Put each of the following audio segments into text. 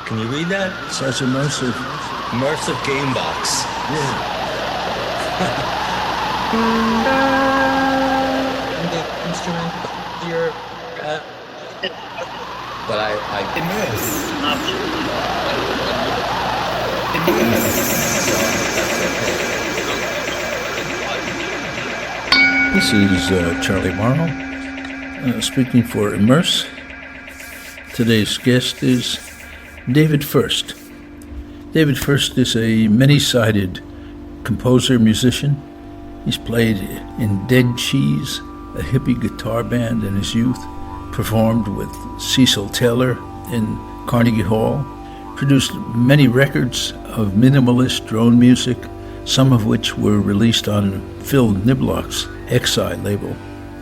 Can you read that? It says immersive. Immersive game box. Yeah. And the instrument you're at. But I This is Charlie Morrow, speaking for Immerse. Today's guest is David First. David First is a many-sided composer, musician. He's played in Dead Cheese, a hippie guitar band in his youth, performed with Cecil Taylor in Carnegie Hall, produced many records of minimalist drone music, some of which were released on Phill Niblock's XI label.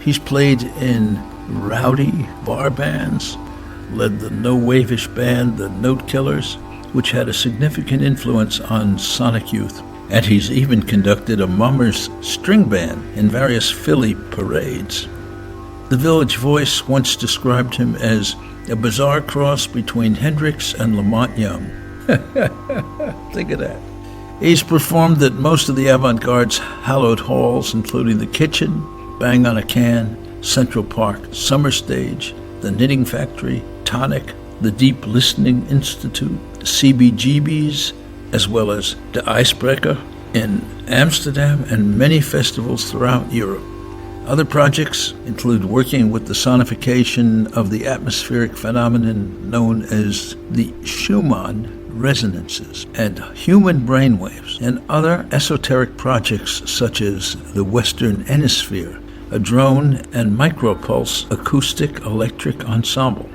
He's played in rowdy bar bands, led the no-wavish band, the Notekillers, which had a significant influence on sonic youth. And he's even conducted a Mummer's String Band in various Philly parades. The Village Voice once described him as a bizarre cross between Hendrix and Lamont Young. Think of that. He's performed at most of the avant-garde's hallowed halls, including the Kitchen, Bang on a Can, Central Park Summerstage, the Knitting Factory, Tonic, the Deep Listening Institute, CBGB's, as well as the Ijsbreker in Amsterdam and many festivals throughout Europe. Other projects include working with the sonification of the atmospheric phenomenon known as the Schumann Resonances and human brainwaves, and other esoteric projects such as the Western Enisphere, a drone and micropulse acoustic-electric ensemble.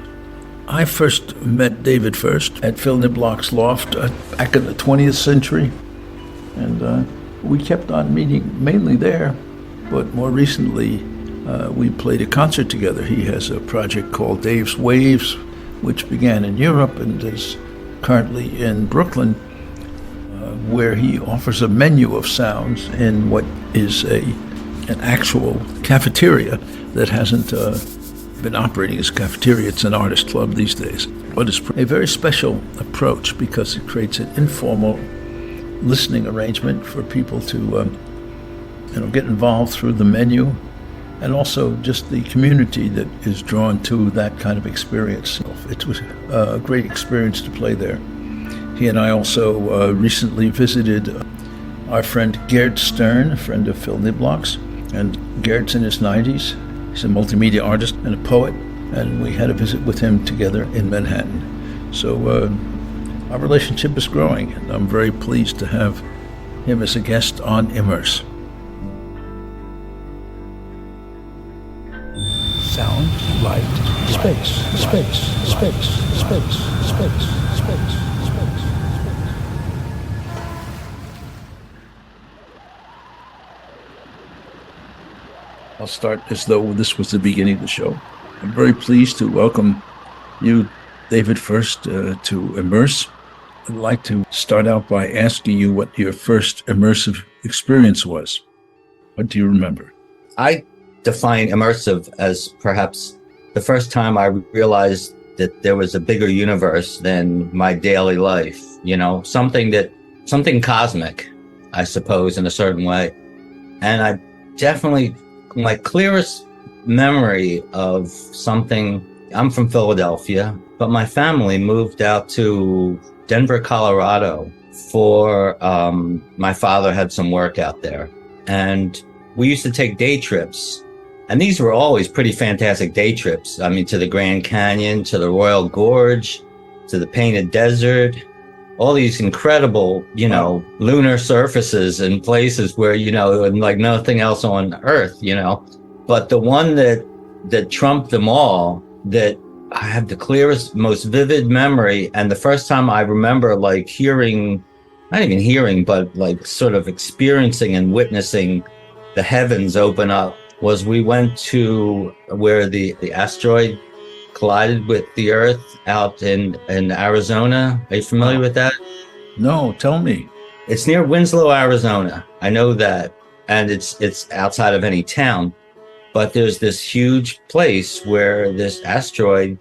I first met David First at Phill Niblock's loft back in the 20th century, and we kept on meeting mainly there, but more recently we played a concert together. He has a project called Dave's Waves, which began in Europe and is currently in Brooklyn, where he offers a menu of sounds in what is an actual cafeteria that hasn't been operating as a cafeteria. It's an artist club these days. But it's a very special approach because it creates an informal listening arrangement for people to get involved through the menu, and also just the community that is drawn to that kind of experience. It was a great experience to play there. He and I also recently visited our friend Gerd Stern, a friend of Phill Niblock's, and Gerd's in his 90s. He's a multimedia artist and a poet, and we had a visit with him together in Manhattan. So our relationship is growing, and I'm very pleased to have him as a guest on Immerse. Sound, light, space, space, space, space, space, space, space. I'll start as though this was the beginning of the show. I'm very pleased to welcome you, David First, to Immerse. I'd like to start out by asking you what your first immersive experience was. What do you remember? I define immersive as perhaps the first time I realized that there was a bigger universe than my daily life, something cosmic, I suppose, in a certain way. And I definitely, my clearest memory of something, I'm from Philadelphia, but my family moved out to Denver, Colorado for, my father had some work out there. And we used to take day trips. And these were always pretty fantastic day trips. I mean, to the Grand Canyon, to the Royal Gorge, to the Painted Desert, all these incredible, lunar surfaces and places where, and like nothing else on Earth, But the one that trumped them all, that I have the clearest, most vivid memory, and the first time I remember like hearing, not even hearing, but like sort of experiencing and witnessing the heavens open up, was we went to where the asteroid collided with the Earth out in Arizona. Are you familiar with that? No, tell me. It's near Winslow, Arizona. I know that. And it's outside of any town. But there's this huge place where this asteroid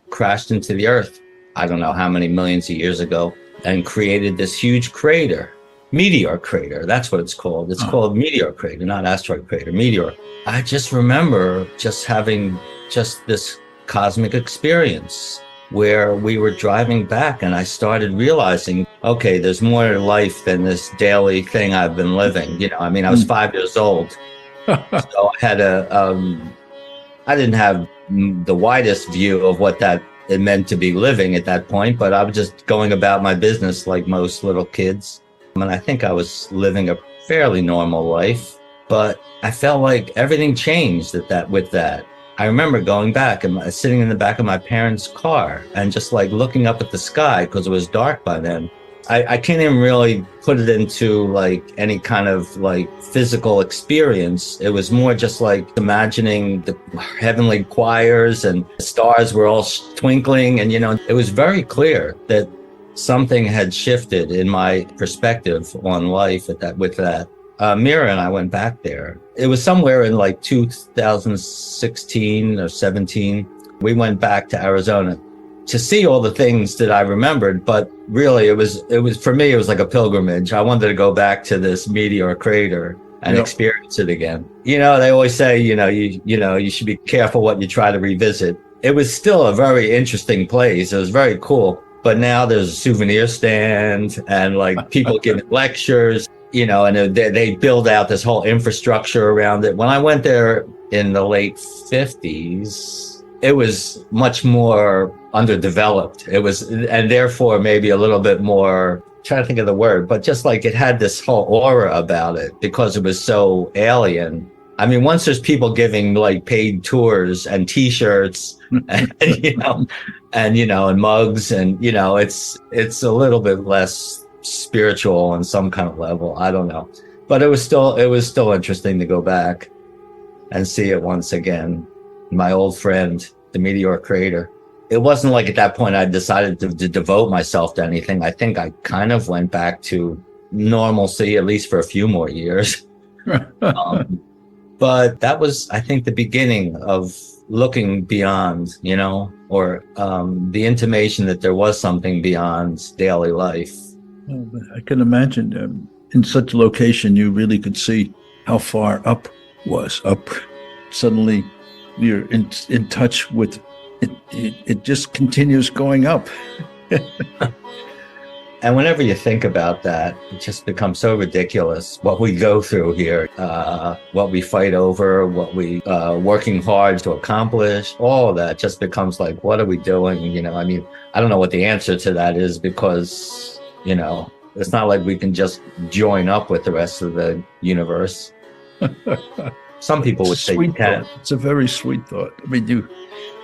crashed into the Earth. I don't know how many millions of years ago, and created this huge crater, meteor crater. That's what it's called. It's called meteor crater, not asteroid crater, meteor. I just remember just having just this cosmic experience where we were driving back and I started realizing, okay, there's more to life than this daily thing I've been living. You know, I mean, I was 5 years old. So I had I didn't have the widest view of what that it meant to be living at that point, but I was just going about my business like most little kids. And I think I was living a fairly normal life, but I felt like everything changed with that. I remember going back and sitting in the back of my parents' car and just like looking up at the sky because it was dark by then. I can't even really put it into like any kind of like physical experience. It was more just like imagining the heavenly choirs and the stars were all twinkling. And, you know, it was very clear that something had shifted in my perspective on life with that. Mira and I went back there. It was somewhere in like 2016 or 17. We went back to Arizona to see all the things that I remembered, but really it was for me, it was like a pilgrimage. I wanted to go back to this meteor crater and experience it again. You know, they always say, you should be careful what you try to revisit. It was still a very interesting place. It was very cool. But now there's a souvenir stand and like people giving lectures, you know, and they build out this whole infrastructure around it. When I went there in the late 50s, it was much more underdeveloped. It was, and therefore maybe a little bit more, trying to think of the word, but just like it had this whole aura about it because it was so alien. I mean, once there's people giving like paid tours and T-shirts and and mugs and, you know, it's a little bit less spiritual on some kind of level. I don't know, but it was still interesting to go back and see it once again. My old friend, the meteor crater. It wasn't like at that point I decided to devote myself to anything. I think I kind of went back to normalcy, at least for a few more years. But that was, I think, the beginning of looking beyond, you know, or the intimation that there was something beyond daily life. Well, I can imagine in such a location, you really could see how far up was up. Suddenly, you're in touch with it. It just continues going up. And whenever you think about that, it just becomes so ridiculous what we go through here, what we fight over, what we working hard to accomplish. All of that just becomes like, what are we doing? You know, I mean, I don't know what the answer to that is because, you know, it's not like we can just join up with the rest of the universe. Some people would say you can. It's a very sweet thought. I mean,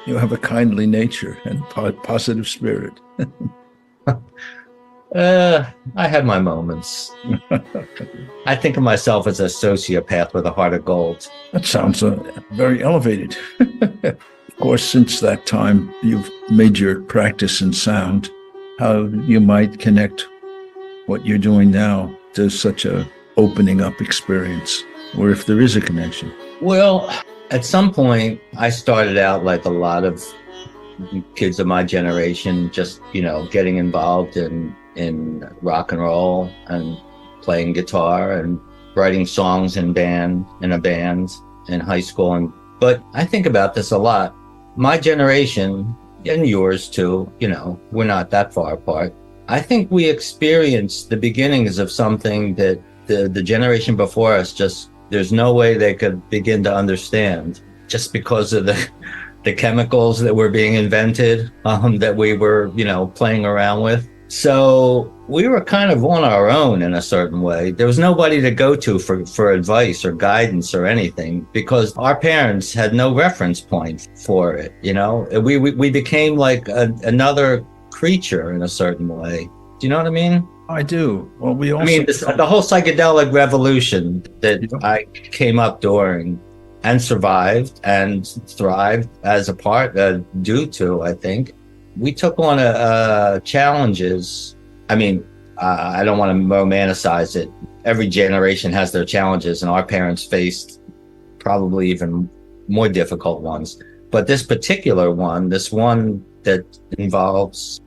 you have a kindly nature and positive spirit. I had my moments. I think of myself as a sociopath with a heart of gold. That sounds very elevated. Of course, since that time, you've made your practice in sound. How you might connect what you're doing now to such a opening up experience, or if there is a connection. Well, at some point, I started out like a lot of kids of my generation, just, you know, getting involved in rock and roll and playing guitar and writing songs in a band in high school. But I think about this a lot. My generation, and yours too, you know, we're not that far apart. I think we experienced the beginnings of something that the generation before us there's no way they could begin to understand, just because of the chemicals that were being invented, that we were, you know, playing around with. So we were kind of on our own in a certain way. There was nobody to go to for advice or guidance or anything, because our parents had no reference point for it. You know, we became like another creature in a certain way. Do you know what I mean? I do. Well, the whole psychedelic revolution that I came up during and survived and thrived as a part due to, I think, we took on challenges. I mean, I don't want to romanticize it. Every generation has their challenges, and our parents faced probably even more difficult ones. But this particular one, this one that involves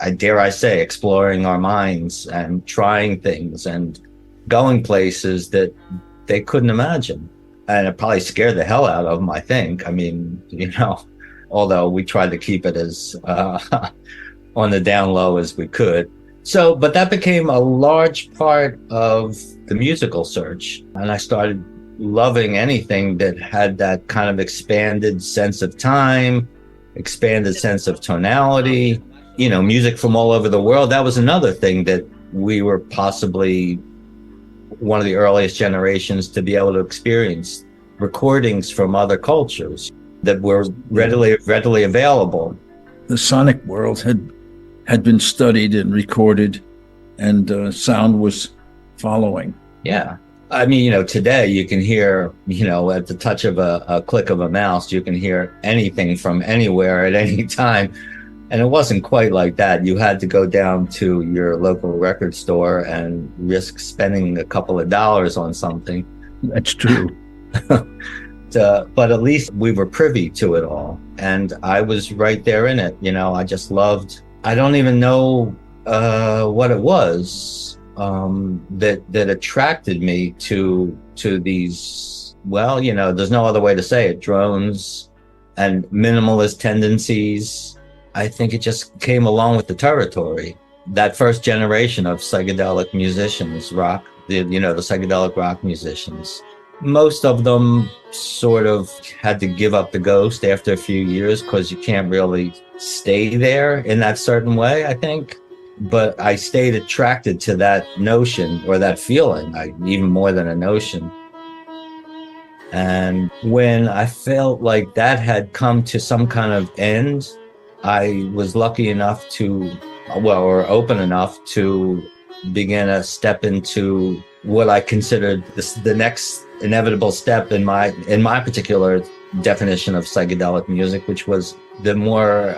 I dare I say, exploring our minds and trying things and going places that they couldn't imagine. And it probably scared the hell out of them, I think. I mean, although we tried to keep it as on the down low as we could. So, but that became a large part of the musical search. And I started loving anything that had that kind of expanded sense of time, expanded sense of tonality, music from all over the world. That was another thing that we were possibly one of the earliest generations to be able to experience, recordings from other cultures that were readily available. The sonic world had been studied and recorded, and sound was following. Yeah. I mean, today you can hear, at the touch of a click of a mouse, you can hear anything from anywhere at any time. And it wasn't quite like that. You had to go down to your local record store and risk spending a couple of dollars on something. That's true. But at least we were privy to it all. And I was right there in it. I just loved, I don't even know what it was that attracted me to these, there's no other way to say it, drones and minimalist tendencies. I think it just came along with the territory. That first generation of psychedelic musicians, rock, the psychedelic rock musicians, most of them sort of had to give up the ghost after a few years because you can't really stay there in that certain way, I think. But I stayed attracted to that notion or that feeling, even more than a notion. And when I felt like that had come to some kind of end, I was lucky enough or open enough to begin a step into what I considered the next inevitable step in my particular definition of psychedelic music, which was the more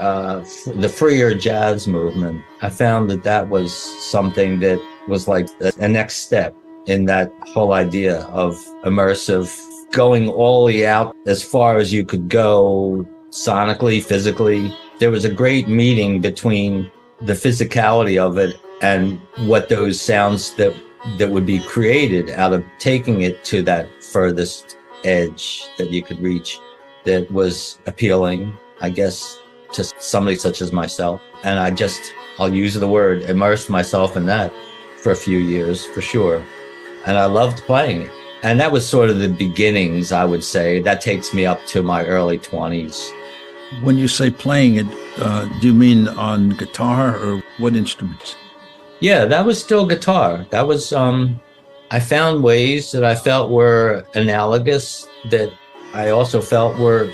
the freer jazz movement. I found that was something that was like a next step in that whole idea of immersive, going all the way out as far as you could go sonically, physically. There was a great meeting between the physicality of it and what those sounds that would be created out of taking it to that furthest edge that you could reach, that was appealing, I guess, to somebody such as myself. And I'll use the word, immersed myself in that for a few years, for sure. And I loved playing it. And that was sort of the beginnings, I would say. That takes me up to my early 20s. When you say playing it, do you mean on guitar or what instruments? Yeah, that was still guitar. That was, I found ways that I felt were analogous, that I also felt were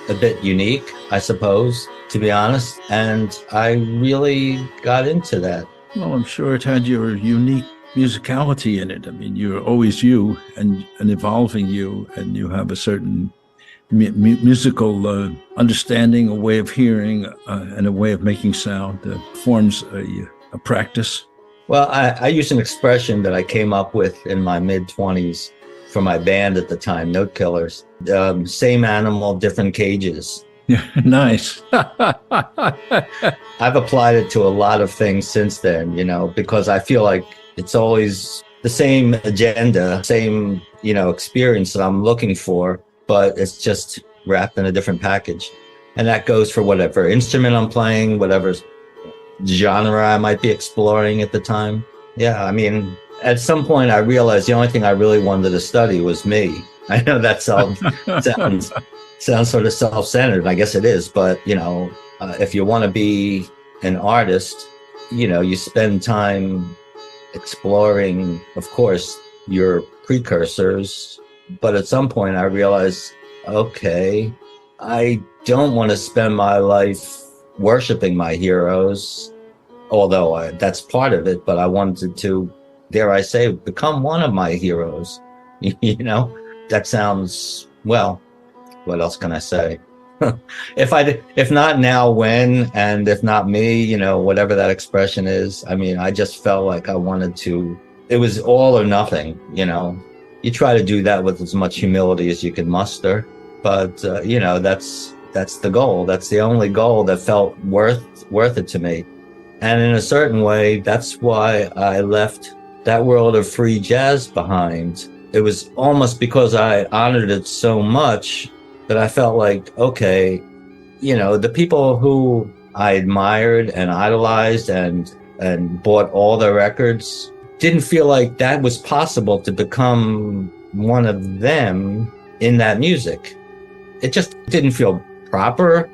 a bit unique, I suppose, to be honest. And I really got into that. Well, I'm sure it had your unique musicality in it. I mean, you're always you and an evolving you, and you have a certain musical understanding, a way of hearing, and a way of making sound that forms a practice. Well, I use an expression that I came up with in my mid-20s for my band at the time, Notekillers. Same animal, different cages. Yeah, nice. I've applied it to a lot of things since then, because I feel like it's always the same agenda, same, experience that I'm looking for, but it's just wrapped in a different package. And that goes for whatever instrument I'm playing, whatever genre I might be exploring at the time. Yeah, I mean, at some point I realized the only thing I really wanted to study was me. I know that sounds sort of self-centered. I guess it is, but if you want to be an artist, you spend time exploring, of course, your precursors. But at some point I realized, okay, I don't want to spend my life worshiping my heroes, although that's part of it, but I wanted to, dare I say, become one of my heroes. That sounds, well, what else can I say? If not now, when? And if not me, whatever that expression is. I mean, I just felt like I wanted to, it was all or nothing, You try to do that with as much humility as you can muster, but that's the goal. That's the only goal that felt worth it to me. And in a certain way, that's why I left that world of free jazz behind. It was almost because I honored it so much that I felt like, okay, you know, the people who I admired and idolized and bought all their records didn't feel like that was possible to become one of them in that music. It just didn't feel proper.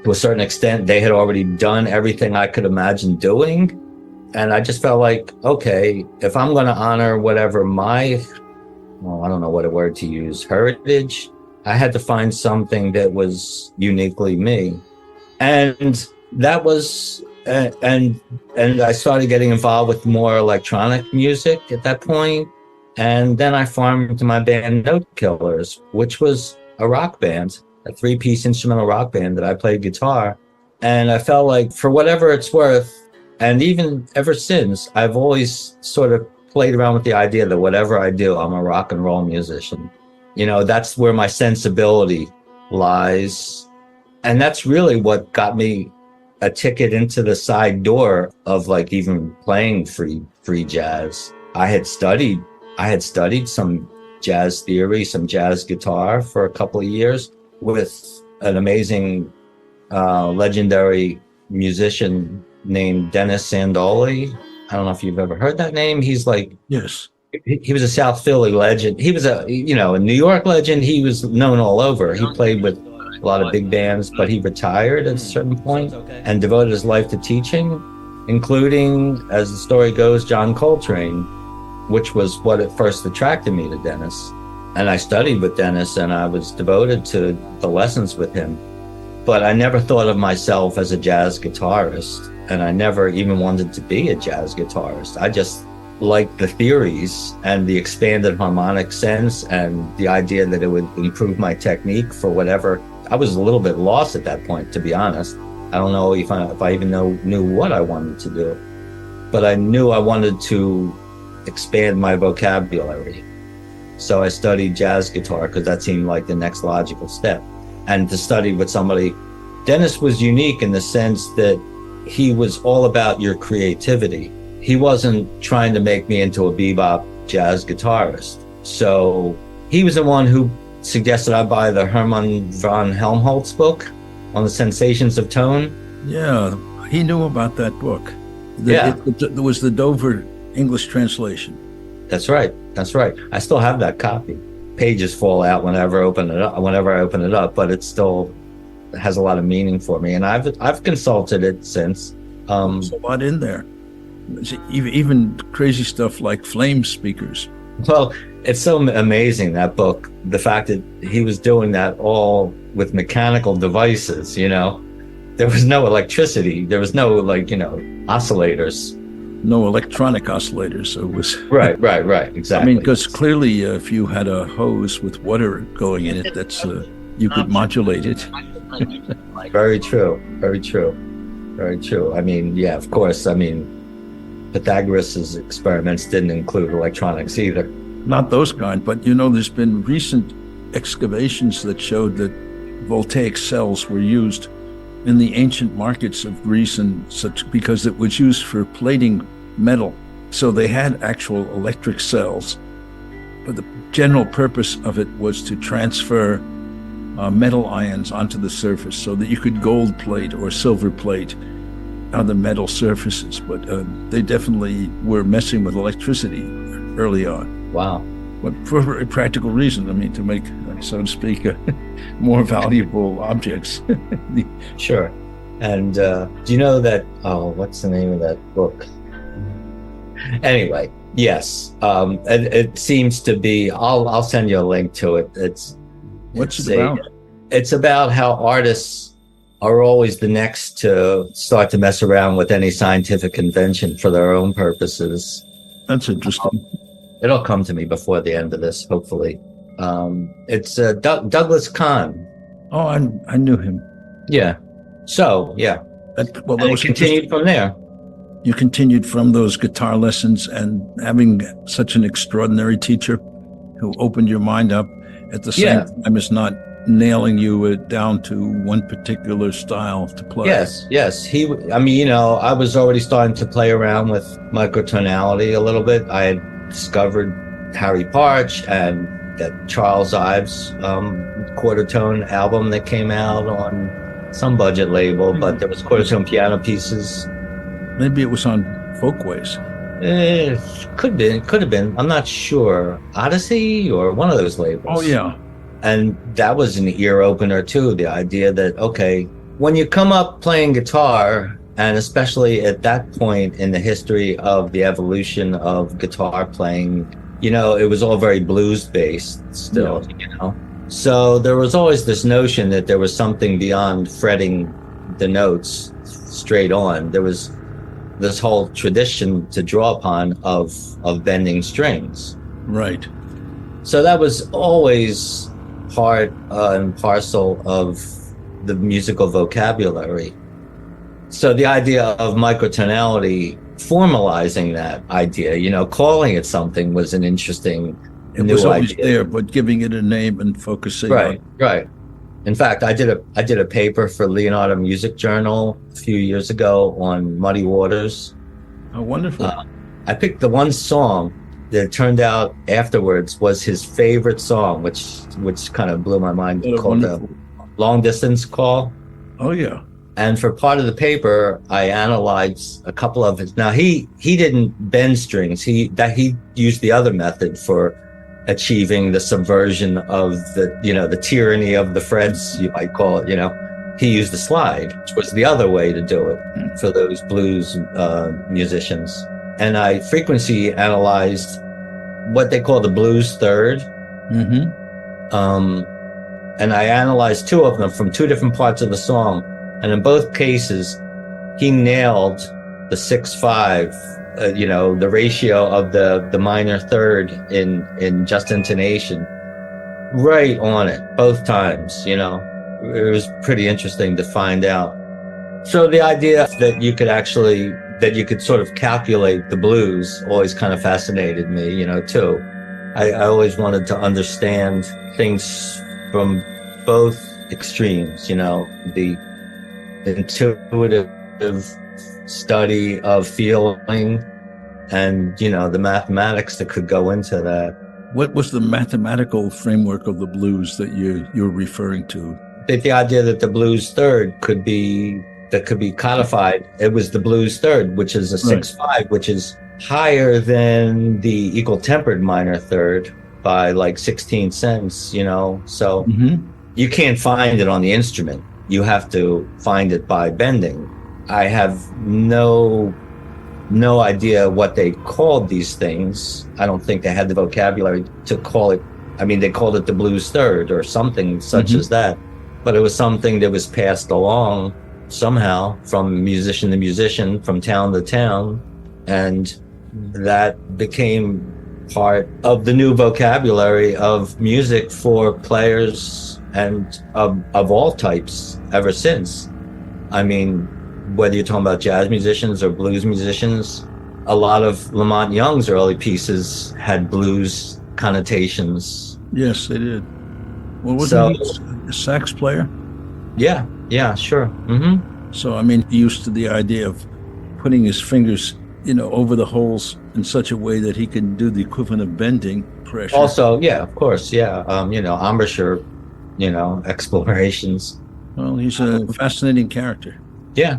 To a certain extent, they had already done everything I could imagine doing. And I just felt like, okay, if I'm going to honor whatever my, well, I don't know what a word to use, heritage, I had to find something that was uniquely me. And that was, and I started getting involved with more electronic music at that point. And then I formed my band Notekillers, which was a rock band, a 3-piece instrumental rock band that I played guitar. And I felt like, for whatever it's worth, and even ever since, I've always sort of played around with the idea that whatever I do, I'm a rock and roll musician. You know, that's where my sensibility lies. And that's really what got me a ticket into the side door of like even playing free jazz. I had studied some jazz theory, some jazz guitar for a couple of years with an amazing, legendary musician named Dennis Sandoli. I don't know if you've ever heard that name. He's like, yes, he was a South Philly legend. He was a New York legend. He was known all over. He played with a lot of big bands, but he retired at a certain point and devoted his life to teaching, including, as the story goes, John Coltrane, which was what at first attracted me to Dennis. And I studied with Dennis and I was devoted to the lessons with him. But I never thought of myself as a jazz guitarist, and I never even wanted to be a jazz guitarist. I just liked the theories and the expanded harmonic sense and the idea that it would improve my technique for whatever. I was a little bit lost at that point, to be honest. I don't know if I even knew what I wanted to do, but I knew I wanted to expand my vocabulary. So I studied jazz guitar because that seemed like the next logical step. And to study with somebody, Dennis was unique in the sense that he was all about your creativity. He wasn't trying to make me into a bebop jazz guitarist. So he was the one who suggested I buy the Hermann von Helmholtz book on the sensations of tone. Yeah, he knew about that book. There was the Dover English translation. That's right. I still have that copy. Pages fall out whenever I open it up, but it still has a lot of meaning for me. And I've consulted it since. There's a lot in there. Even crazy stuff like flame speakers. Well, it's so amazing, that book, the fact that he was doing that all with mechanical devices, you know. There was no electricity. There was no, oscillators. No electronic oscillators, so it was... Right, exactly. I mean, because clearly if you had a hose with water going in it, that's you could modulate it. Very true. I mean, yeah, of course. I mean, Pythagoras' experiments didn't include electronics either. Not those kind, but there's been recent excavations that showed that voltaic cells were used in the ancient markets of Greece and such, because it was used for plating metal. So they had actual electric cells, but the general purpose of it was to transfer metal ions onto the surface so that you could gold plate or silver plate on the metal surfaces. But they definitely were messing with electricity early on. Wow. But for a practical reason, I mean, to make, so to speak, more valuable objects. Sure. And do you know that, what's the name of that book? Anyway, yes. It seems to be, I'll send you a link to it. What's it about? It's about how artists are always the next to start to mess around with any scientific convention for their own purposes. That's interesting. It'll come to me before the end of this, hopefully. It's Douglas Kahn. Oh, I knew him. Yeah. So, yeah. That and was it continued from there. You continued from those guitar lessons and having such an extraordinary teacher who opened your mind up at the same time as not nailing you down to one particular style to play. Yes. I was already starting to play around with microtonality a little bit. I had discovered Harry Parch and that Charles Ives quarter tone album that came out on some budget label, but there was quarter tone piano pieces. Maybe it was on Folkways. Could have been. I'm not sure. Odyssey or one of those labels. Oh yeah. And that was an ear opener too. The idea that, okay, when you come up playing guitar, and especially at that point in the history of the evolution of guitar playing, it was all very blues based still, So there was always this notion that there was something beyond fretting the notes straight on. There was this whole tradition to draw upon of bending strings. Right. So that was always part and parcel of the musical vocabulary. So the idea of microtonality, formalizing that idea, calling it something was an interesting It was always there, but giving it a name and focusing on. Right. In fact, I did a paper for Leonardo Music Journal a few years ago on Muddy Waters. Oh, wonderful. I picked the one song that turned out afterwards was his favorite song, which kind of blew my mind, called the Long Distance Call. Oh, yeah. And for part of the paper, I analyzed a couple of his. Now, he didn't bend strings. He used the other method for achieving the subversion of the tyranny of the frets, you might call it. He used the slide, which was the other way to do it for those blues musicians. And I frequency analyzed what they call the blues third. Mm-hmm. And I analyzed two of them from two different parts of the song. And in both cases, he nailed the 6/5. The ratio of the minor third in just intonation, right on it both times. It was pretty interesting to find out. So the idea that you could sort of calculate the blues always kind of fascinated me, too. I always wanted to understand things from both extremes, the intuitive study of feeling and the mathematics that could go into that. What was the mathematical framework of the blues that you're referring to? The idea that the blues third could be codified. It was the blues third, which is a 6/5, which is higher than the equal tempered minor third by like 16 cents, so you can't find it on the instrument. You have to find it by bending. I have no idea what they called these things. I don't think they had the vocabulary to call it. I mean, they called it the blues third or something such as that. But it was something that was passed along somehow from musician to musician, from town to town. And that became part of the new vocabulary of music for players and of all types ever since. I mean, whether you're talking about jazz musicians or blues musicians, a lot of Lamont Young's early pieces had blues connotations. Yes, they did. Well, wasn't he a sax player? Yeah, sure. Mm-hmm. So, I mean, he used to the idea of putting his fingers, over the holes in such a way that he can do the equivalent of bending pressure. Also, yeah, of course, yeah. Embouchure, explorations. Well, he's a fascinating character. Yeah.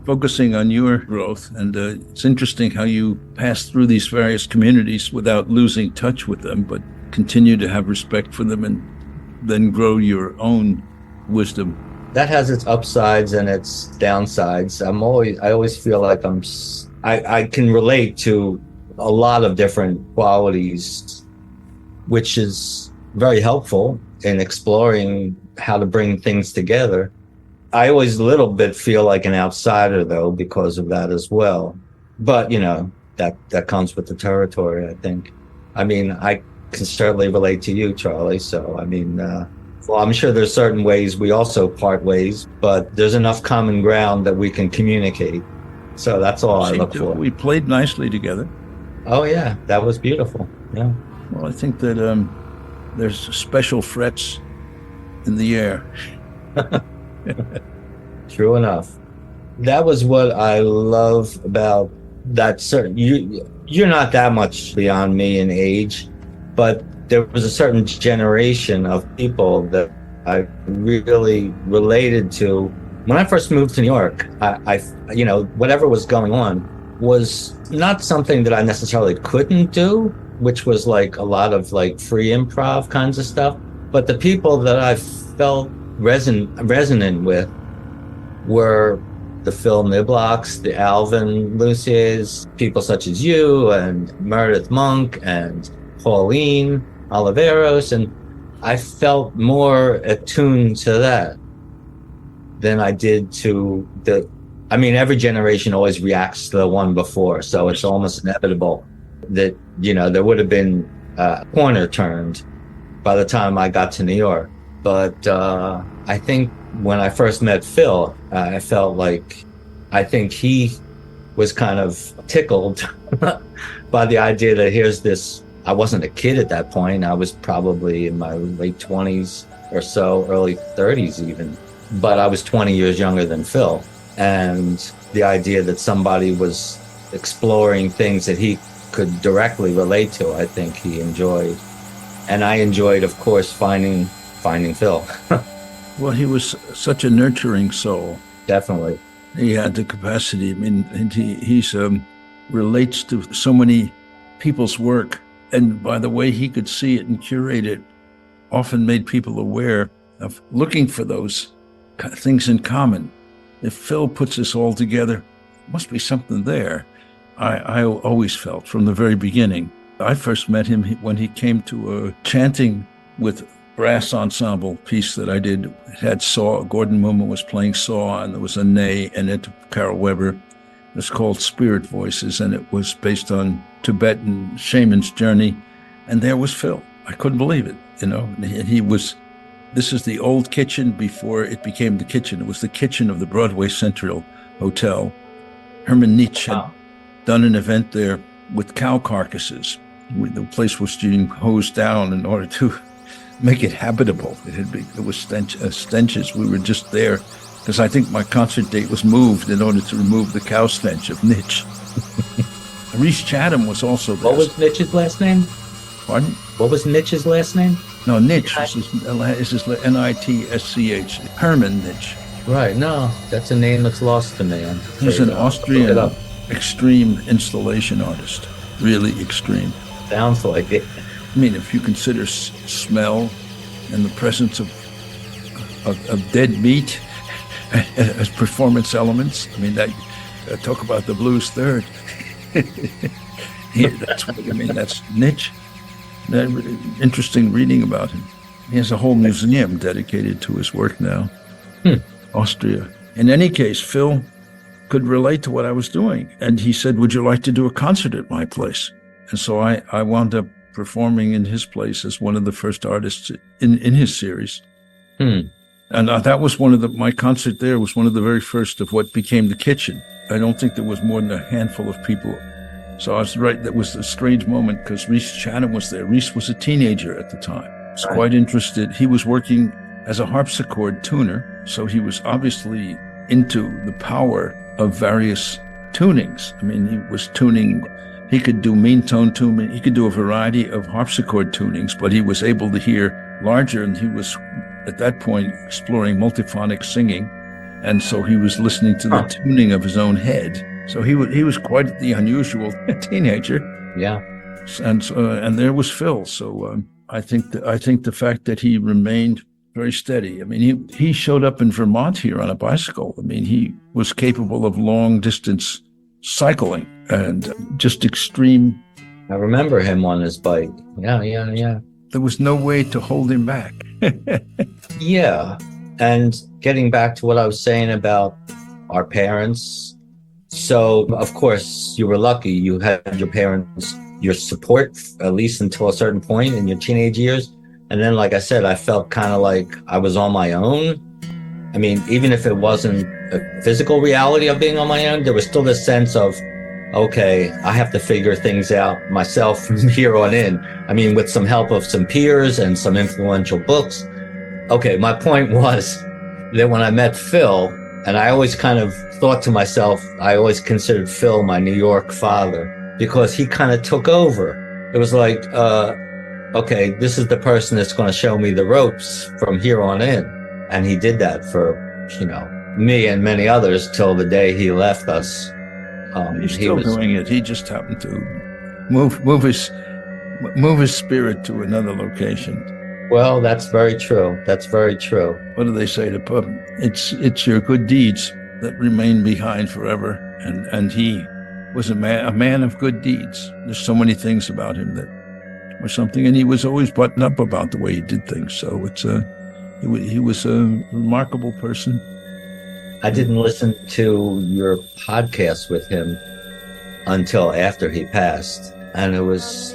Focusing on your growth, and it's interesting how you pass through these various communities without losing touch with them, but continue to have respect for them and then grow your own wisdom. That has its upsides and its downsides. I always feel like I can relate to a lot of different qualities, which is very helpful in exploring how to bring things together. I always a little bit feel like an outsider, though, because of that as well. But, that comes with the territory, I think. I mean, I can certainly relate to you, Charlie. So, I mean, I'm sure there's certain ways we also part ways, but there's enough common ground that we can communicate. So that's all I look for. We played nicely together. Oh, yeah. That was beautiful. Yeah. Well, I think that there's special frets in the air. True enough. That was what I love about that certain, you're not that much beyond me in age, but there was a certain generation of people that I really related to. When I first moved to New York, I whatever was going on was not something that I necessarily couldn't do, which was like a lot of like free improv kinds of stuff. But the people that I felt resonant with were the Phill Niblock's, the Alvin Luciers, people such as you and Meredith Monk and Pauline Oliveros, and I felt more attuned to that than I did to every generation always reacts to the one before, so it's almost inevitable that, there would have been a corner turned by the time I got to New York. But I think when I first met Phill, I think he was kind of tickled by the idea that here's this. I wasn't a kid at that point. I was probably in my late 20s or so, early 30s even. But I was 20 years younger than Phill. And the idea that somebody was exploring things that he could directly relate to, I think he enjoyed. And I enjoyed, of course, finding Phill. Well, he was such a nurturing soul. Definitely. He had the capacity. I mean, and he relates to so many people's work. And by the way he could see it and curate it, often made people aware of looking for those things in common. If Phill puts this all together, must be something there. I always felt from the very beginning. I first met him when he came to a chanting with brass ensemble piece that I did. It had saw. Gordon Mummer was playing saw, and there was a ney, and it Carol Weber. It was called Spirit Voices, and it was based on Tibetan shaman's journey. And there was Phill. I couldn't believe it, He was. This is the old kitchen before it became the kitchen. It was the kitchen of the Broadway Central Hotel. Herman Nietzsche had done an event there with cow carcasses. The place was being hosed down in order to make it habitable. It was stenches. We were just there because I think my concert date was moved in order to remove the cow stench of Nietzsche. Reese Chatham was also there. What was Nietzsche's last name? Pardon? What was Nietzsche's last name? No, Nietzsche. This is Nitsch. Herman Nietzsche. Right. No, that's a name that's lost to me. He's an Austrian extreme installation artist. Really extreme. Sounds like it. I mean, if you consider smell and the presence of dead meat as performance elements, I mean, that talk about the blues third. That's Nietzsche. Interesting reading about him. He has a whole museum dedicated to his work now. Austria. In any case, Phill could relate to what I was doing. And he said, would you like to do a concert at my place? And so I wound up performing in his place as one of the first artists in his series. And that was my concert there was one of the very first of what became the kitchen. I don't think there was more than a handful of people. So I was right. That was a strange moment because Reese Chatham was there. Reese was a teenager at the time. He was quite interested. He was working as a harpsichord tuner. So he was obviously into the power of various tunings. I mean, he was tuning. He could do mean tone tuning. He could do a variety of harpsichord tunings, but he was able to hear larger. And he was at that point exploring multiphonic singing. And so he was listening to the tuning of his own head. So he was quite the unusual teenager. Yeah. And there was Phill. So I think the fact that he remained very steady. I mean, he showed up in Vermont here on a bicycle. I mean, he was capable of long distance cycling and just extreme. I remember him on his bike. Yeah. There was no way to hold him back. Yeah. And getting back to what I was saying about our parents. So, of course, you were lucky. You had your parents, your support, at least until a certain point in your teenage years. And then, like I said, I felt kind of like I was on my own. I mean, even if it wasn't a physical reality of being on my own, there was still this sense of, okay, I have to figure things out myself from here on in. I mean, with some help of some peers and some influential books. Okay, my point was that when I met Phill, and I always kind of thought to myself, I always considered Phill my New York father, because he kind of took over. It was like, okay, this is the person that's going to show me the ropes from here on in. And he did that for, me and many others till the day he left us. He's still doing it. He just happened to move his spirit to another location. Well, that's very true. That's very true. What do they say to pub? It's your good deeds that remain behind forever. And he was a man of good deeds. There's so many things about him that were something, and he was always buttoned up about the way he did things. So he was a remarkable person. I didn't listen to your podcast with him until after he passed, and it was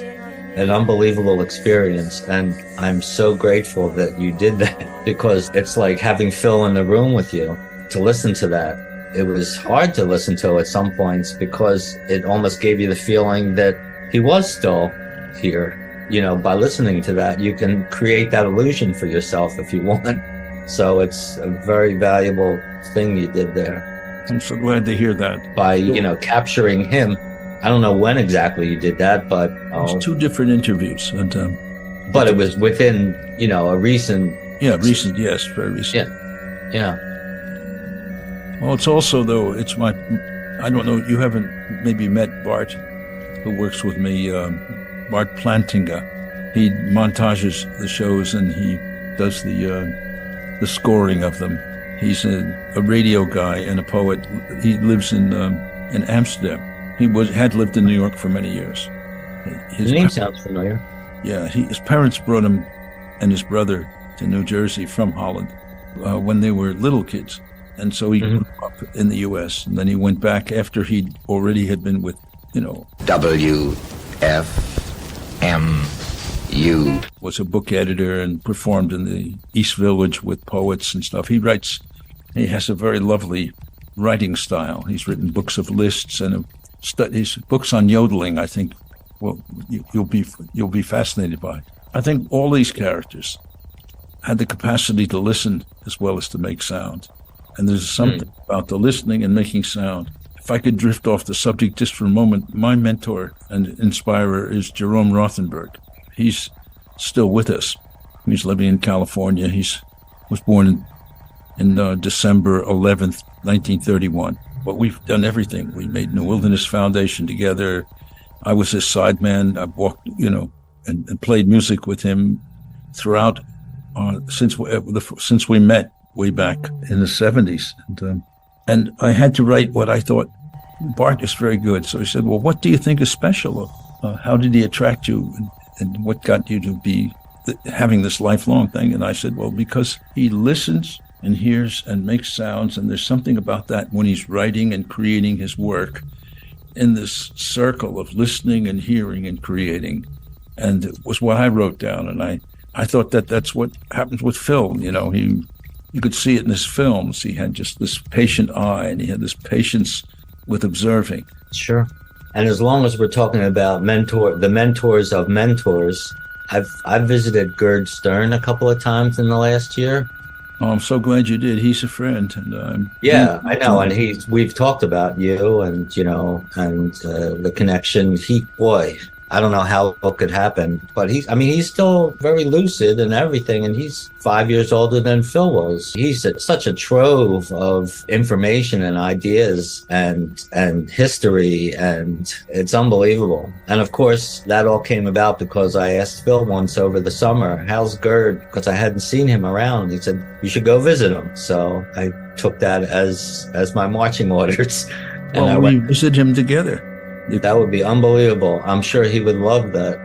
an unbelievable experience, and I'm so grateful that you did that, because it's like having Phill in the room with you to listen to that. It was hard to listen to at some points because it almost gave you the feeling that he was still here. By listening to that, you can create that illusion for yourself if you want. So it's a very valuable thing you did there. I'm so glad to hear that. By, capturing him. I don't know when exactly you did that, but... It was 2 different interviews. But it was within, a recent... Yeah, recent, yes, very recent. Yeah. Well, it's also, though, I don't know, you haven't maybe met Bart, who works with me, Bart Plantinga. He montages the shows and he does the scoring of them. He's a radio guy and a poet. He lives in Amsterdam. He had lived in New York for many years. His name sounds familiar. Yeah, his parents brought him and his brother to New Jersey from Holland when they were little kids. And so he grew up in the U.S. And then he went back after he already had been with, WFMU. Was a book editor and performed in the East Village with poets and stuff. He has a very lovely writing style. He's written books of lists and his books on yodeling, I think, well, you'll be fascinated by. I think all these characters had the capacity to listen as well as to make sound. And there's something about the listening and making sound. If I could drift off the subject just for a moment, my mentor and inspirer is Jerome Rothenberg. He's still with us. He's living in California. Was born in December 11th, 1931. But we've done everything. We made New Wilderness Foundation together. I was his sideman. I walked, and played music with him throughout since we met way back in the 70s. And I had to write what I thought. Bart is very good. So he said, well, what do you think is special? How did he attract you? And what got you to be having this lifelong thing? And I said, well, because he listens and hears and makes sounds. And there's something about that when he's writing and creating his work in this circle of listening and hearing and creating. And it was what I wrote down. And I thought that's what happens with film. You could see it in his films. He had just this patient eye, and he had this patience with observing. Sure. And as long as we're talking about the mentors of mentors, I've visited Gerd Stern a couple of times in the last year. Oh, I'm so glad you did. He's a friend, and yeah, I know. And we've talked about you, and the connection. I don't know how it could happen, but he's still very lucid and everything, and he's 5 years older than Phill was. He's such a trove of information and ideas and history, and it's unbelievable. And of course, that all came about because I asked Phill once over the summer, how's Gerd? Because I hadn't seen him around. He said, you should go visit him. So I took that as my marching orders. And we visit him together. That would be unbelievable. I'm sure he would love that.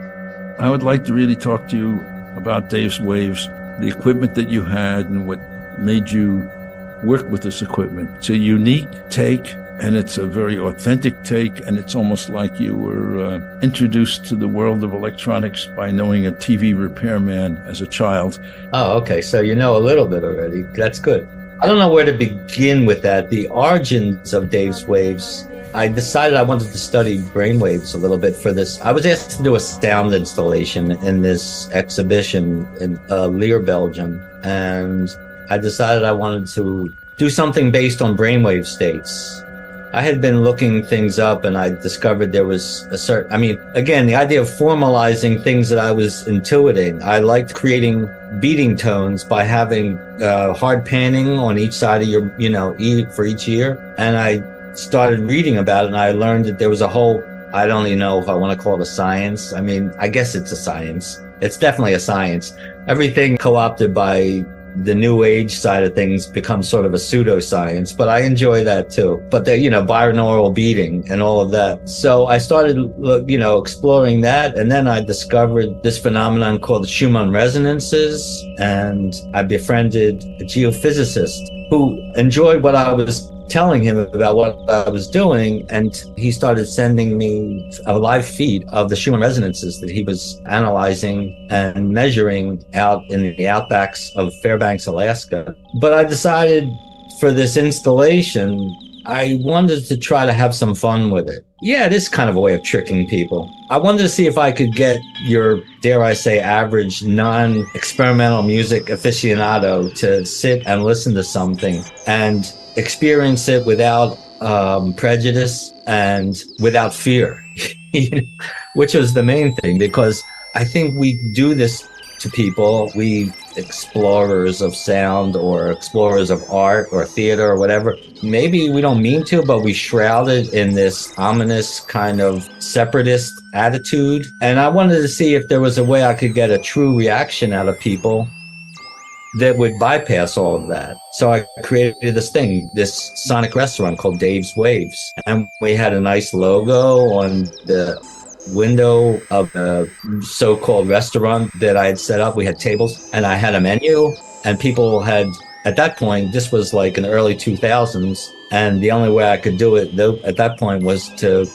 I would like to really talk to you about Dave's Waves, the equipment that you had and what made you work with this equipment. It's a unique take, and it's a very authentic take, and it's almost like you were introduced to the world of electronics by knowing a TV repairman as a child. Oh, okay. So you know a little bit already. That's good. I don't know where to begin with that. The origins of Dave's Waves I decided I wanted to study brainwaves a little bit for this. I was asked to do a sound installation in this exhibition in Leer, Belgium. And I decided I wanted to do something based on brainwave states. I had been looking things up and I discovered there was again, the idea of formalizing things that I was intuiting. I liked creating beating tones by having hard panning on each side of your, for each ear. And I started reading about it and I learned that there was a whole, I don't even know if I want to call it a science. I guess it's a science. It's definitely a science. Everything co-opted by the new age side of things becomes sort of a pseudoscience, but I enjoy that too. But the, binaural beating and all of that. So I started, exploring that. And then I discovered this phenomenon called Schumann Resonances. And I befriended a geophysicist who enjoyed what I was telling him about what I was doing, and he started sending me a live feed of the Schumann Resonances that he was analyzing and measuring out in the outbacks of Fairbanks, Alaska. But I decided for this installation, I wanted to try to have some fun with it. Yeah, it is kind of a way of tricking people. I wanted to see if I could get your, dare I say, average non-experimental music aficionado to sit and listen to something and experience it without prejudice and without fear, which was the main thing, because I think we do this to people, we explorers of sound or explorers of art or theater or whatever. Maybe we don't mean to, but we shroud it in this ominous kind of separatist attitude. And I wanted to see if there was a way I could get a true reaction out of people that would bypass all of that. So I created this sonic restaurant called Dave's Waves. And we had a nice logo on the window of the so-called restaurant that I had set up. We had tables and I had a menu, and people had, at that point, this was like in the early 2000s. And the only way I could do it though at that point was to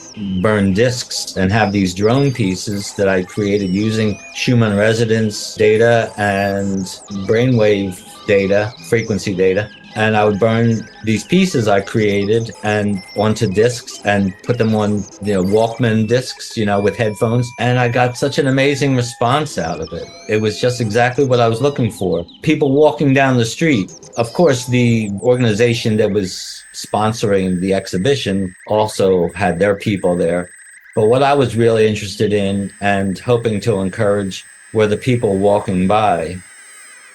burn discs and have these drone pieces that I created using Schumann resonance data and brainwave data, frequency data. And I would burn these pieces I created and onto discs and put them on, Walkman discs, with headphones. And I got such an amazing response out of it. It was just exactly what I was looking for. People walking down the street. Of course, the organization that was sponsoring the exhibition also had their people there. But what I was really interested in and hoping to encourage were the people walking by,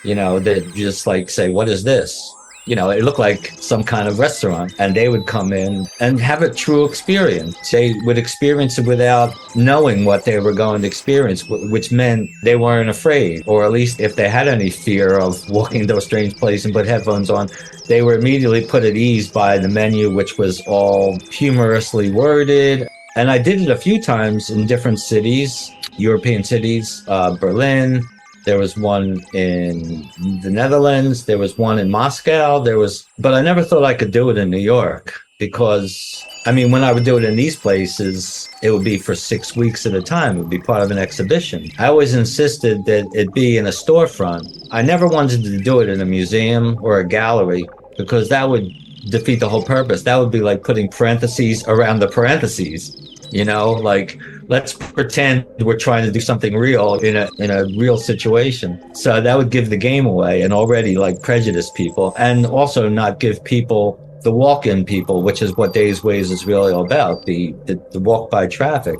that just say, what is this? It looked like some kind of restaurant, and they would come in and have a true experience. They would experience it without knowing what they were going to experience, which meant they weren't afraid, or at least if they had any fear of walking into a strange place and put headphones on, they were immediately put at ease by the menu, which was all humorously worded. And I did it a few times in different cities, European cities, Berlin. There was one in the Netherlands. There was one in Moscow. But I never thought I could do it in New York because, when I would do it in these places, it would be for 6 weeks at a time. It would be part of an exhibition. I always insisted that it be in a storefront. I never wanted to do it in a museum or a gallery because that would defeat the whole purpose. That would be like putting parentheses around the parentheses, let's pretend we're trying to do something real in a real situation. So that would give the game away and already prejudice people, and also not give people the walk-in people, which is what Dave's Waves is really all about, the walk-by traffic.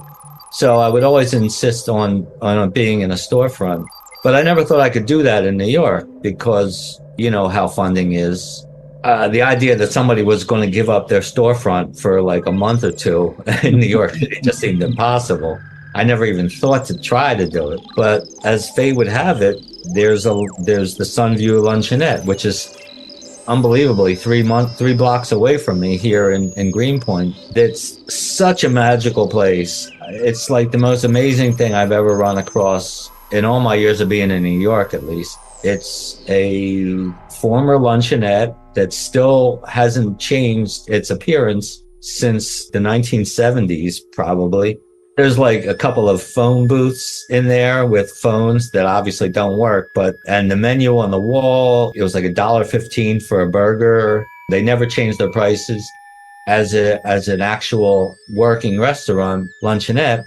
So I would always insist on being in a storefront. But I never thought I could do that in New York because how funding is. The idea that somebody was going to give up their storefront for a month or two in New York, it just seemed impossible. I never even thought to try to do it. But as fate would have it, there's the Sunview Luncheonette, which is unbelievably 3 blocks away from me here in Greenpoint. It's such a magical place. It's like the most amazing thing I've ever run across in all my years of being in New York, at least. It's a former luncheonette that still hasn't changed its appearance since the 1970s, probably. There's a couple of phone booths in there with phones that obviously don't work, and the menu on the wall, it was $1.15 for a burger. They never changed their prices. as an actual working restaurant, luncheonette,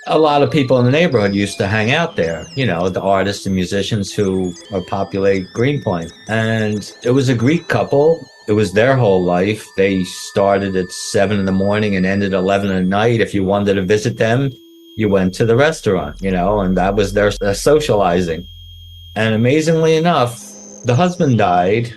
a lot of people in the neighborhood used to hang out there, you know, the artists and musicians who populate Greenpoint. And it was a Greek couple. It was their whole life. They started at 7 in the morning and ended 11 at night. If you wanted to visit them, you went to the restaurant, you know, and that was their socializing. And amazingly enough, the husband died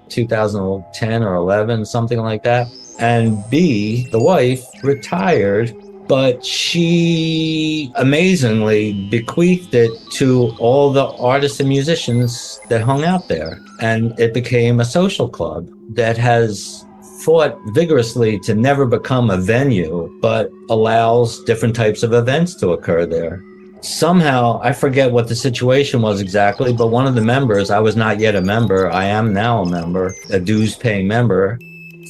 2010 or 11, something like that. And B, the wife, retired, but she amazingly bequeathed it to all the artists and musicians that hung out there. And it became a social club that has fought vigorously to never become a venue, but allows different types of events to occur there. Somehow, I forget what the situation was exactly, but one of the members, I was not yet a member, I am now a member, a dues-paying member,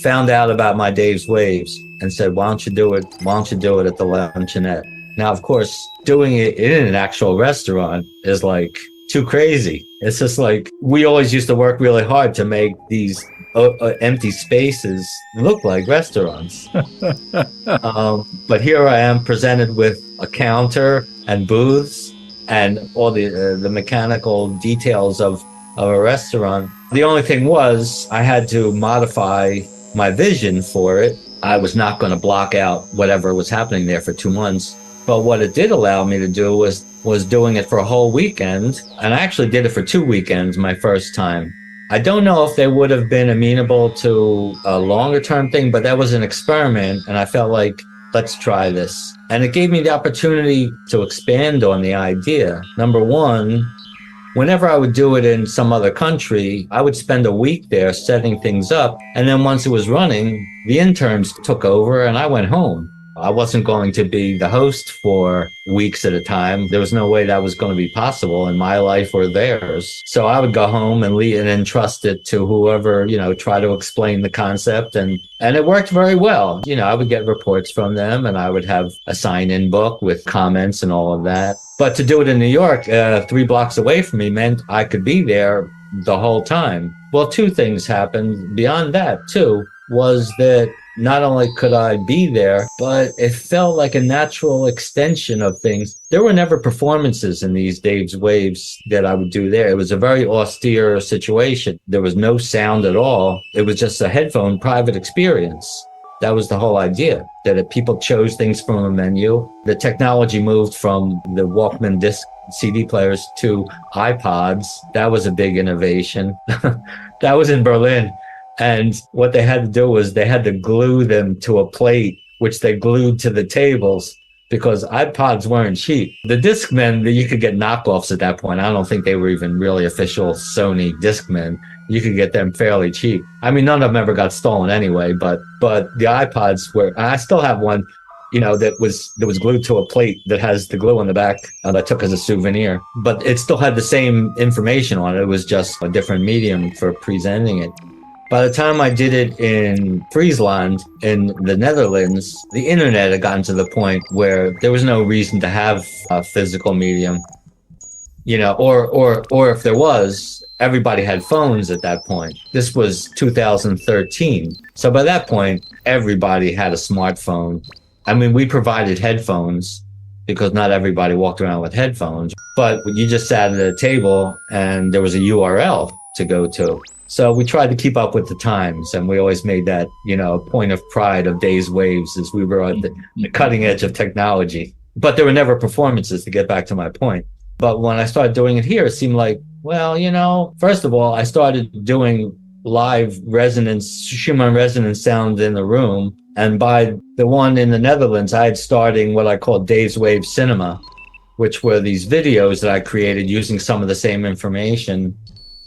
found out about my Dave's Waves and said, why don't you do it at the luncheonette? Now, of course, doing it in an actual restaurant is like too crazy. It's just like, we always used to work really hard to make these empty spaces look like restaurants. But here I am presented with a counter and booths and all the mechanical details of a restaurant. The only thing was I had to modify my vision for it. I was not going to block out whatever was happening there for 2 months. But what it did allow me to do was doing it for a whole weekend. And I actually did it for 2 weekends my first time. I don't know if they would have been amenable to a longer term thing, but that was an experiment. And I felt like, let's try this. And it gave me the opportunity to expand on the idea. Number one, whenever I would do it in some other country, I would spend a week there setting things up. And then once it was running, the interns took over and I went home. I wasn't going to be the host for weeks at a time. There was no way that was going to be possible in my life or theirs. So I would go home and entrust it to whoever, you know, try to explain the concept. And it worked very well. You know, I would get reports from them and I would have a sign-in book with comments and all of that. But to do it in New York, 3 blocks away from me, meant I could be there the whole time. Well, 2 things happened beyond that, too, was that not only could I be there, but it felt like a natural extension of things. There were never performances in these Dave's Waves that I would do there. It was a very austere situation. There was no sound at all. It was just a headphone private experience. That was the whole idea, that if people chose things from a menu, the technology moved from the Walkman disc CD players to iPods. That was a big innovation. That was in Berlin. And what they had to do was they had to glue them to a plate, which they glued to the tables because iPods weren't cheap. The Discmen, you could get knockoffs at that point. I don't think they were even really official Sony Discmen. You could get them fairly cheap. I mean, none of them ever got stolen anyway, but the iPods were, I still have one, you know, that was glued to a plate that has the glue on the back that I took as a souvenir. But it still had the same information on it. It was just a different medium for presenting it. By the time I did it in Friesland, in the Netherlands, the internet had gotten to the point where there was no reason to have a physical medium, you know, or if there was, everybody had phones at that point. This was 2013. So by that point, everybody had a smartphone. I mean, we provided headphones because not everybody walked around with headphones, but you just sat at a table and there was a URL to go to. So we tried to keep up with the times, and we always made that, you know, point of pride of Dave's Waves as we were at the cutting edge of technology. But there were never performances, to get back to my point. But when I started doing it here, it seemed like, well, you know, first of all, I started doing live resonance, Schumann resonance sound in the room. And by the one in the Netherlands, I had starting what I called Dave's Wave Cinema, which were these videos that I created using some of the same information,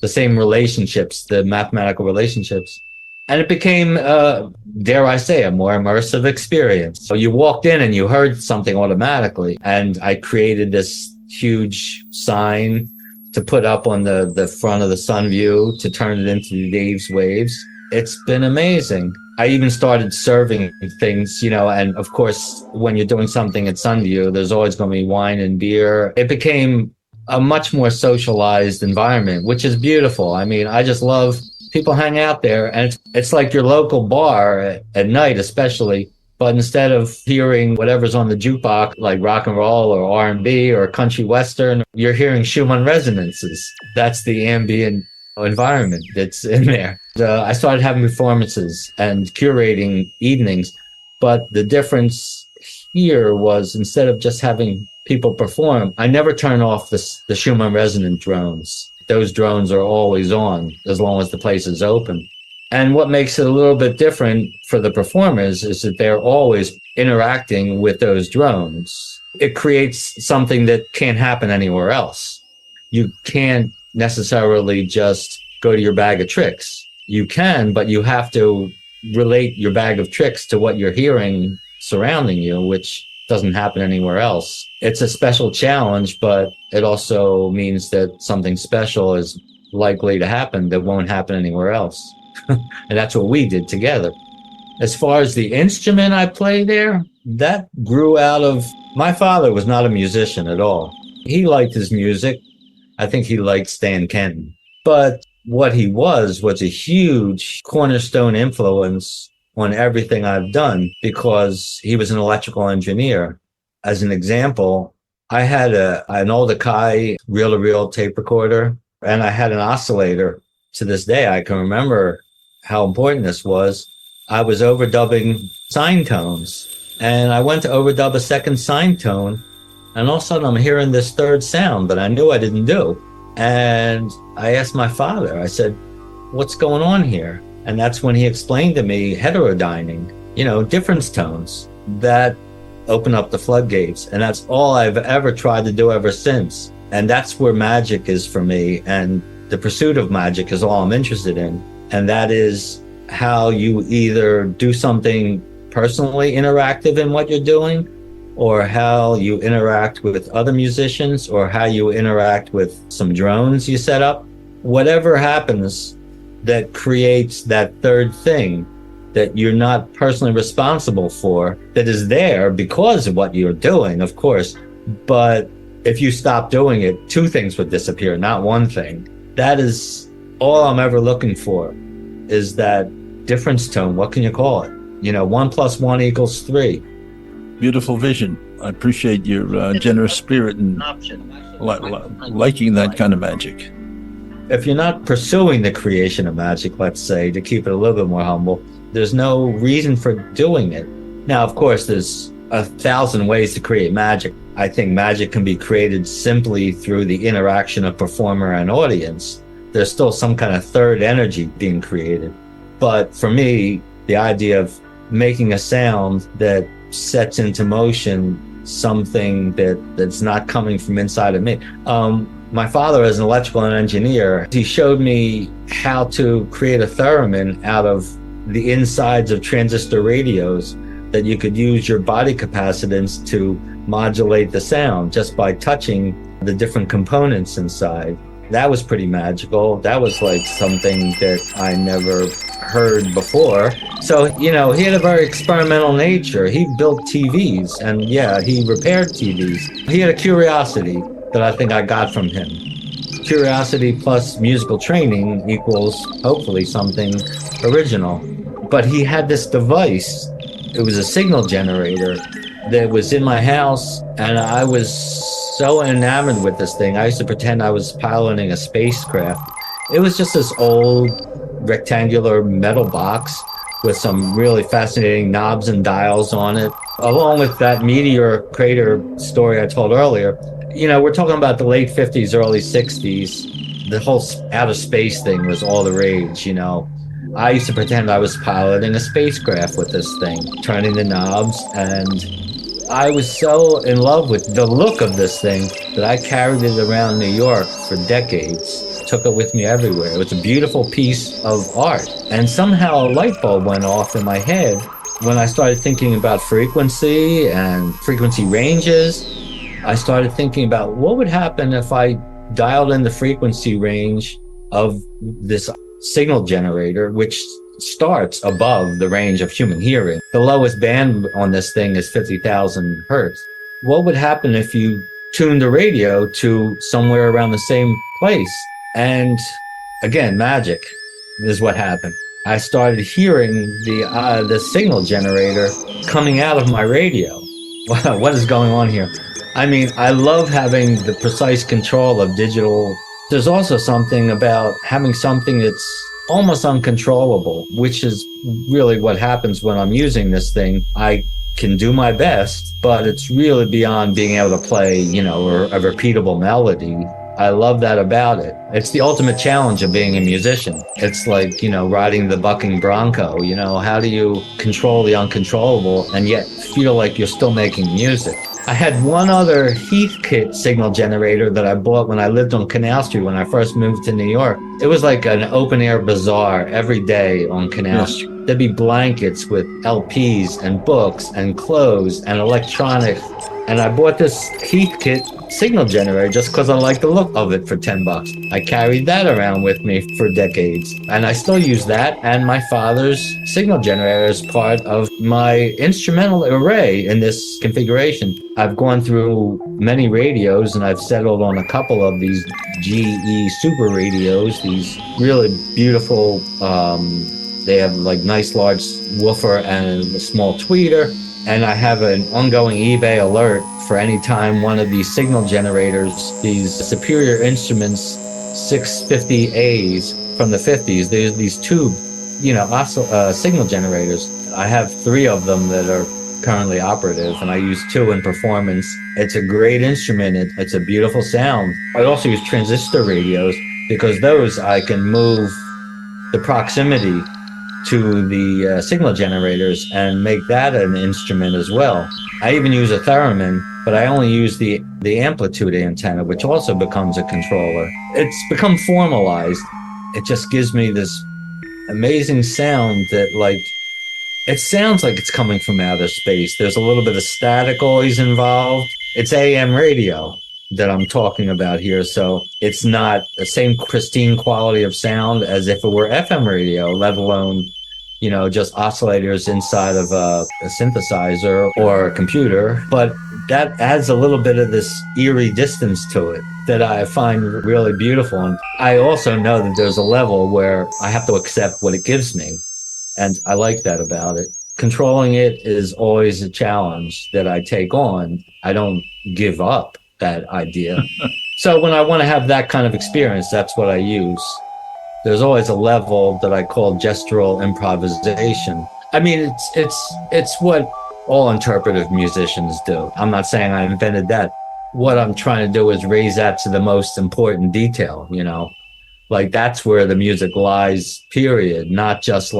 the same relationships, the mathematical relationships. And it became, dare I say, a more immersive experience. So you walked in and you heard something automatically. And I created this huge sign to put up on the front of the Sunview to turn it into the Dave's Waves. It's been amazing. I even started serving things, you know, and of course, when you're doing something at Sunview, there's always going to be wine and beer. It became a much more socialized environment, which is beautiful. I mean, I just love People hang out there, and it's like your local bar at night, especially. But instead of hearing whatever's on the jukebox, like rock and roll or R&B or country western, you're hearing Schumann Resonances. That's the ambient environment that's in there. I started having performances and curating evenings, but the difference here was instead of just having people perform, I never turn off the Schumann resonant drones. Those drones are always on as long as the place is open. And what makes it a little bit different for the performers is that they're always interacting with those drones. It creates something that can't happen anywhere else. You can't necessarily just go to your bag of tricks. You can, but you have to relate your bag of tricks to what you're hearing surrounding you, which doesn't happen anywhere else. It's a special challenge, but it also means that something special is likely to happen that won't happen anywhere else. And that's what we did together. As far as the instrument I play there, that grew out of, my father was not a musician at all. He liked his music. I think he liked Stan Kenton. But what he was a huge cornerstone influence on everything I've done because he was an electrical engineer. As an example, I had an old Akai reel-to-reel tape recorder, and I had an oscillator. To this day, I can remember how important this was. I was overdubbing sine tones, and I went to overdub a second sine tone, and all of a sudden I'm hearing this third sound that I knew I didn't do. And I asked my father, I said, what's going on here? And that's when he explained to me heterodyning, difference tones that open up the floodgates. And that's all I've ever tried to do ever since. And that's where magic is for me. And the pursuit of magic is all I'm interested in. And that is how you either do something personally interactive in what you're doing, or how you interact with other musicians, or how you interact with some drones you set up. Whatever happens that creates that third thing that you're not personally responsible for, that is there because of what you're doing, of course. But if you stop doing it, two things would disappear, not one thing. That is all I'm ever looking for, is that difference tone. What can you call it? 1 + 1 = 3. Beautiful vision. I appreciate your generous spirit and liking that kind of magic. If you're not pursuing the creation of magic, let's say, to keep it a little bit more humble, there's no reason for doing it. Now, of course, there's 1,000 ways to create magic. I think magic can be created simply through the interaction of performer and audience. There's still some kind of third energy being created. But for me, the idea of making a sound that sets into motion something that's not coming from inside of me. My father, as an electrical engineer, he showed me how to create a theremin out of the insides of transistor radios, that you could use your body capacitance to modulate the sound just by touching the different components inside. That was pretty magical. That was like something that I never heard before. So, he had a very experimental nature. He built TVs, and he repaired TVs. He had a curiosity that I think I got from him. Curiosity plus musical training equals hopefully something original. But he had this device. It was a signal generator that was in my house, and I was so enamored with this thing. I used to pretend I was piloting a spacecraft. It was just this old rectangular metal box with some really fascinating knobs and dials on it. Along with that meteor crater story I told earlier, we're talking about the late 50s, early 60s. The whole outer space thing was all the rage, I used to pretend I was piloting a spacecraft with this thing, turning the knobs, and I was so in love with the look of this thing that I carried it around New York for decades, took it with me everywhere. It was a beautiful piece of art. And somehow a light bulb went off in my head when I started thinking about frequency and frequency ranges. I started thinking about what would happen if I dialed in the frequency range of this signal generator, which starts above the range of human hearing. The lowest band on this thing is 50,000 hertz. What would happen if you tuned the radio to somewhere around the same place? And again, magic. is what happened. I started hearing the signal generator coming out of my radio. What is going on here? I mean, I love having the precise control of digital. There's also something about having something that's almost uncontrollable, which is really what happens when I'm using this thing. I can do my best, but it's really beyond being able to play, a repeatable melody. I love that about it. It's the ultimate challenge of being a musician. It's like, riding the bucking bronco. How do you control the uncontrollable and yet feel like you're still making music? I had one other Heathkit signal generator that I bought when I lived on Canal Street when I first moved to New York. It was like an open air bazaar every day on Canal Street. There'd be blankets with LPs and books and clothes and electronic. And I bought this Heathkit signal generator just because I like the look of it for $10. I carried that around with me for decades. And I still use that and my father's signal generator as part of my instrumental array in this configuration. I've gone through many radios and I've settled on a couple of these GE super radios, these really beautiful, they have like nice large woofer and a small tweeter. And I have an ongoing eBay alert for any time one of these signal generators, these Superior Instruments 650As from the 50s, there's these tube, signal generators. I have 3 of them that are currently operative, and I use 2 in performance. It's a great instrument. It's a beautiful sound. I also use transistor radios because those I can move the proximity to the signal generators and make that an instrument as well. I even use a theremin, but I only use the amplitude antenna, which also becomes a controller. It's become formalized. It just gives me this amazing sound that it sounds like it's coming from outer space. There's a little bit of static always involved. It's AM radio that I'm talking about here, so it's not the same pristine quality of sound as if it were FM radio, let alone just oscillators inside of a synthesizer or a computer. But that adds a little bit of this eerie distance to it that I find really beautiful. And I also know that there's a level where I have to accept what it gives me, and I like that about it. Controlling it is always a challenge that I take on. I don't give up that idea. So when I want to have that kind of experience, that's what I use. There's always a level that I call gestural improvisation. I mean, it's what all interpretive musicians do. I'm not saying I invented that. What I'm trying to do is raise that to the most important detail, that's where the music lies, period. Not just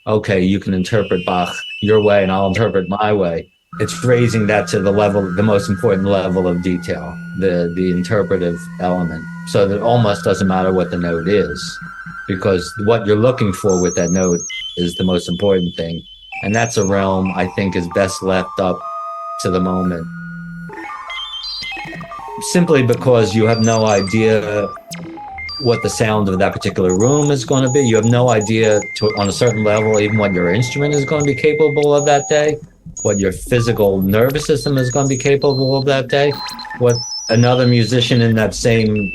okay, you can interpret Bach your way and I'll interpret my way. It's raising that to the most important level of detail, the interpretive element, so that it almost doesn't matter what the note is, because what you're looking for with that note is the most important thing. And that's a realm I think is best left up to the moment. Simply because you have no idea what the sound of that particular room is going to be. You have no idea on a certain level even what your instrument is going to be capable of that day, what your physical nervous system is going to be capable of that day, what another musician in that same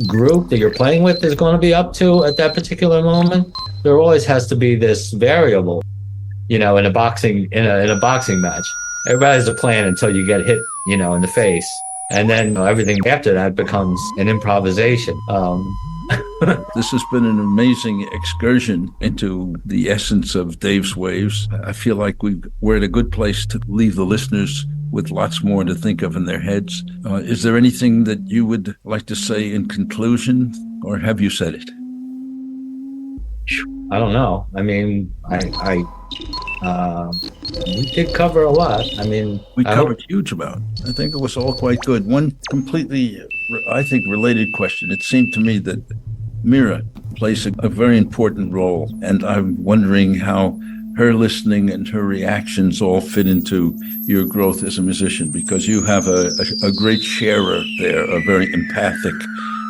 group that you're playing with is going to be up to at that particular moment. There always has to be this variable, in a boxing match. Everybody has a plan until you get hit, in the face. And then everything after that becomes an improvisation. This has been an amazing excursion into the essence of Dave's waves. I feel like we're at a good place to leave the listeners with lots more to think of in their heads. Is there anything that you would like to say in conclusion, or have you said it? I don't know. I mean, we did cover a lot. I mean, we covered a huge amount. I think it was all quite good. One completely, I think, related question. It seemed to me that Mira plays a very important role, and I'm wondering how her listening and her reactions all fit into your growth as a musician, because you have a great sharer there, a very empathic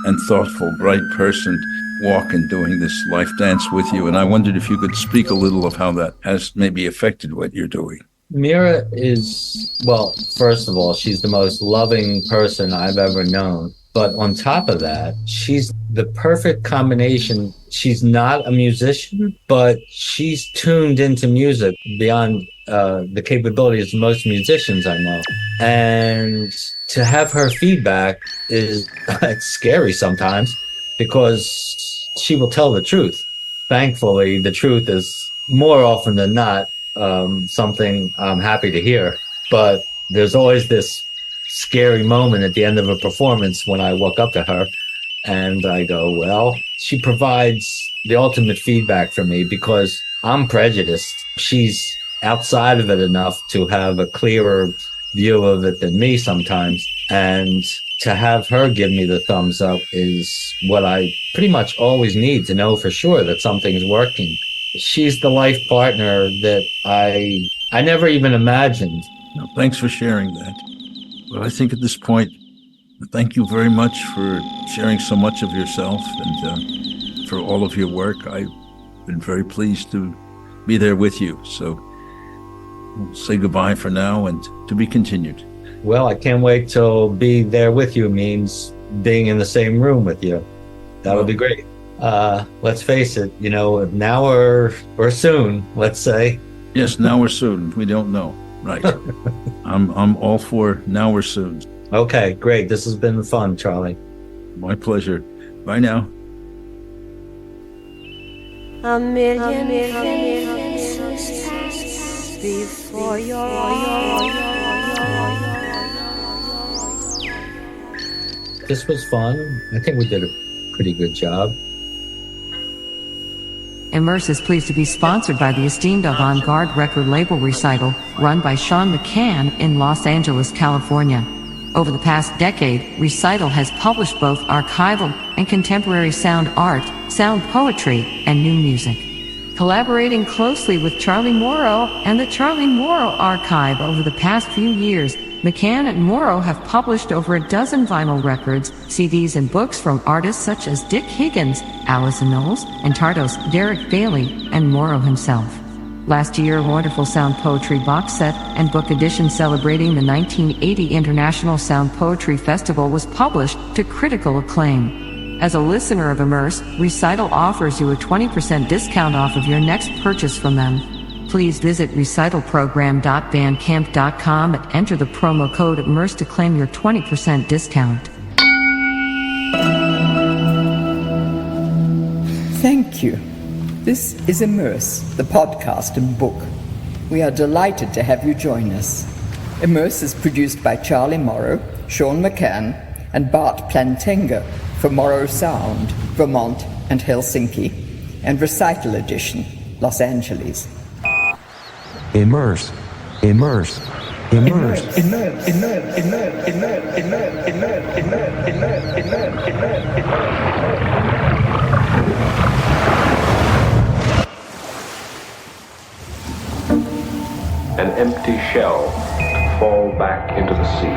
and thoughtful, bright person walking, doing this life dance with you. And I wondered if you could speak a little of how that has maybe affected what you're doing. Mira is, well, first of all, she's the most loving person I've ever known. But on top of that, she's the perfect combination. She's not a musician, but she's tuned into music beyond the capabilities of most musicians I know. And to have her feedback is it's scary sometimes because she will tell the truth. Thankfully, the truth is more often than not something I'm happy to hear. But there's always this scary moment at the end of a performance when I walk up to her and I go, well, she provides the ultimate feedback for me because I'm prejudiced. She's outside of it enough to have a clearer view of it than me sometimes. And to have her give me the thumbs up is what I pretty much always need to know for sure that something's working. She's the life partner that I never even imagined. No, thanks for sharing that. Well, I think at this point, thank you very much for sharing so much of yourself and for all of your work. I've been very pleased to be there with you. So we'll say goodbye for now and to be continued. Well, I can't wait till be there with you means being in the same room with you. That would be great. Let's face it, now or soon, let's say. Yes, now or soon. We don't know. Right. I'm all for now or soon. Okay, great. This has been fun, Charlie. My pleasure. Bye now. A million faces pass before your eyes. This was fun. I think we did a pretty good job. Immerse is pleased to be sponsored by the esteemed avant-garde record label Recital, run by Sean McCann in Los Angeles, California. Over the past decade, Recital has published both archival and contemporary sound art, sound poetry, and new music. Collaborating closely with Charlie Morrow and the Charlie Morrow Archive over the past few years, McCann and Morrow have published over a dozen vinyl records, CDs, and books from artists such as Dick Higgins, Alison Knowles, and Tardos, Derek Bailey, and Morrow himself. Last year, a wonderful sound poetry box set and book edition celebrating the 1980 International Sound Poetry Festival was published to critical acclaim. As a listener of Immerse, Recital offers you a 20% discount off of your next purchase from them. Please visit recitalprogram.bandcamp.com and enter the promo code IMMERSE to claim your 20% discount. Thank you. This is Immerse, the podcast and book. We are delighted to have you join us. Immerse is produced by Charlie Morrow, Sean McCann, and Bart Plantenga for Morrow Sound, Vermont and Helsinki, and Recital Edition, Los Angeles. Immerse, immerse, immerse. An empty shell to fall back into the sea.